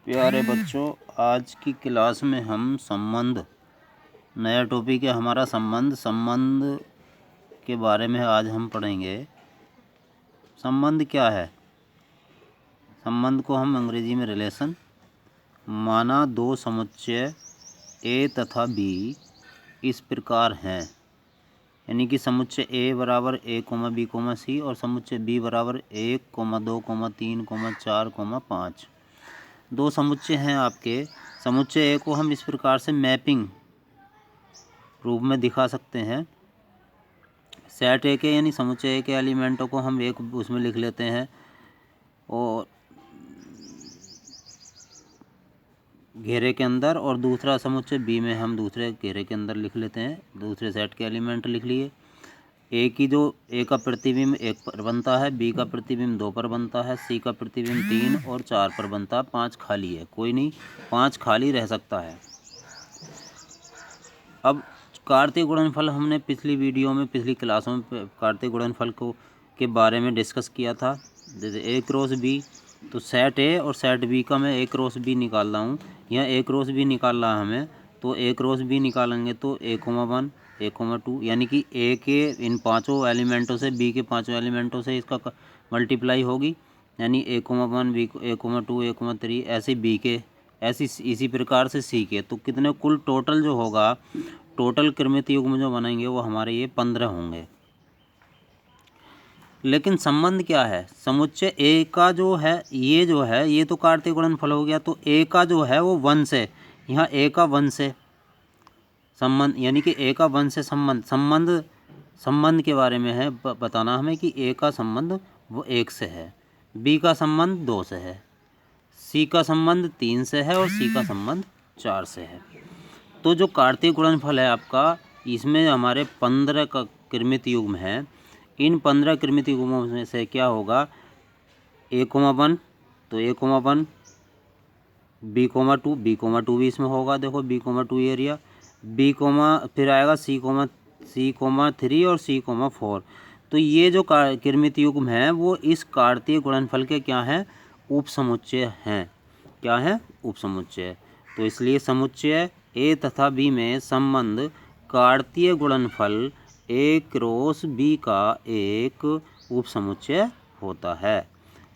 प्यारे बच्चों, आज की क्लास में हम संबंध, नया टॉपिक है हमारा संबंध के बारे में आज हम पढ़ेंगे। संबंध क्या है? संबंध को हम अंग्रेजी में रिलेशन माना दो समुच्चय ए तथा बी इस प्रकार हैं, यानी कि समुच्चय ए बराबर ए कोमा बी कोमा सी और समुच्चय बी बराबर 1, 2, 3, 4, 5। दो समुच्चय हैं आपके। समुच्चय ए को हम इस प्रकार से मैपिंग रूप में दिखा सकते हैं। सेट ए के यानी समुच्चय ए के एलिमेंटों को हम एक उसमें लिख लेते हैं और घेरे के अंदर, और दूसरा समुच्चय बी में हम दूसरे घेरे के अंदर लिख लेते हैं। दूसरे सेट के एलिमेंट लिख लिए। ए की जो ए का प्रतिबिंब 1 पर बनता है, बी का प्रतिबिंब 2 पर बनता है, सी का प्रतिबिंब 3 और 4 पर बनता है। 5 खाली है, कोई नहीं, 5 खाली रह सकता है। अब कार्तीय गुणनफल हमने पिछली वीडियो में, पिछली क्लासों में कार्तीय गुणनफल को के बारे में डिस्कस किया था। जैसे ए क्रॉस बी, तो सेट ए और सेट बी का मैं ए क्रॉस बी निकाल रहा हूँ। यहाँ ए क्रॉस बी निकाल रहा है हमें, तो ए क्रॉस बी निकालेंगे तो A,1 A,2 यानी कि ए के इन पांचों एलिमेंटों से बी के पांचों एलिमेंटों से इसका मल्टीप्लाई होगी, यानी A,1 B A,2 A,3 ऐसे बी के, ऐसी इसी प्रकार से सी के। तो कितने कुल टोटल जो होगा, टोटल क्रमित युग्म जो बनेंगे वो हमारे ये 15 होंगे। लेकिन संबंध क्या है? समुच्चय ए का जो है ये तो कार्तीय गुणनफल हो गया, तो ए का जो है वो 1 से, यहाँ ए का 1 से संबंध, यानी कि ए का 1 से संबंध के बारे में है बताना हमें कि ए का संबंध वो 1 से है, बी का संबंध 2 से है, सी का संबंध 3 से है और सी का संबंध 4 से है। तो जो कार्तीय गुणनफल है आपका, इसमें हमारे 15 का क्रमित युग्म है। इन 15 क्रमित युग्मों में से क्या होगा? A,1 तो A,1 B,2 B,2 भी इसमें होगा। देखो B,2 एरिया, फिर आएगा C,3 और C,4। तो ये जो क्रमित युग्म है वो इस कार्तीय गुणनफल के क्या हैं? उप समुच्चय हैं। क्या है? उप समुच्चय। तो इसलिए समुच्चय ए तथा बी में संबंध कार्तीय गुणनफल ए क्रॉस बी का एक उप समुच्चय होता है।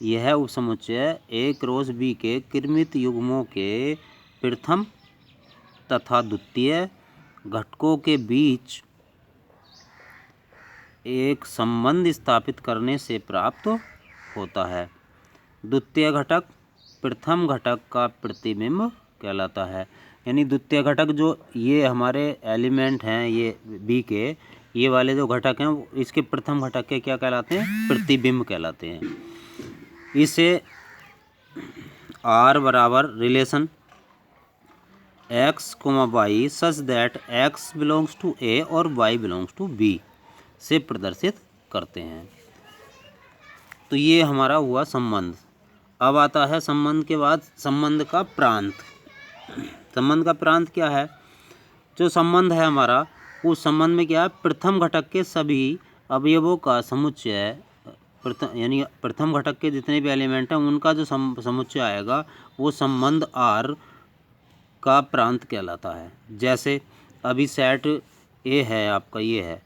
यह उप समुच्चय ए क्रॉस बी के क्रमित युग्मों के प्रथम तथा द्वितीय घटकों के बीच एक संबंध स्थापित करने से प्राप्त होता है। द्वितीय घटक प्रथम घटक का प्रतिबिंब कहलाता है, यानी द्वितीय घटक जो ये हमारे एलिमेंट हैं, ये बी के ये वाले जो घटक हैं, इसके प्रथम घटक के क्या कहलाते हैं? प्रतिबिंब कहलाते हैं। इसे R बराबर relation x, y such that x belongs to A और y बिलोंग्स टू B से प्रदर्शित करते हैं। तो ये हमारा हुआ संबंध। अब आता है संबंध के बाद संबंध का प्रांत। संबंध का प्रांत क्या है? जो संबंध है हमारा, उस संबंध में क्या है? प्रथम घटक के सभी अवयवों का समुच्चय, यानी प्रथम घटक के जितने भी एलिमेंट हैं उनका जो समुच्चय आएगा वो संबंध R का प्रांत कहलाता है। जैसे अभी सेट ए है आपका, ये है,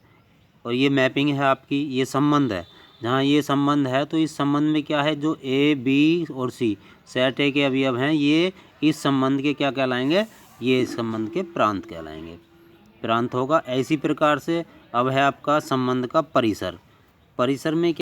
और ये मैपिंग है आपकी, ये संबंध है। जहाँ ये संबंध है तो इस संबंध में क्या है? जो ए बी और सी सेट ए के अवयव हैं, ये इस संबंध के क्या कहलाएंगे? ये इस संबंध के प्रांत कहलाएंगे। प्रांत होगा। इसी प्रकार से अब है आपका संबंध का परिसर। परिसर में क्या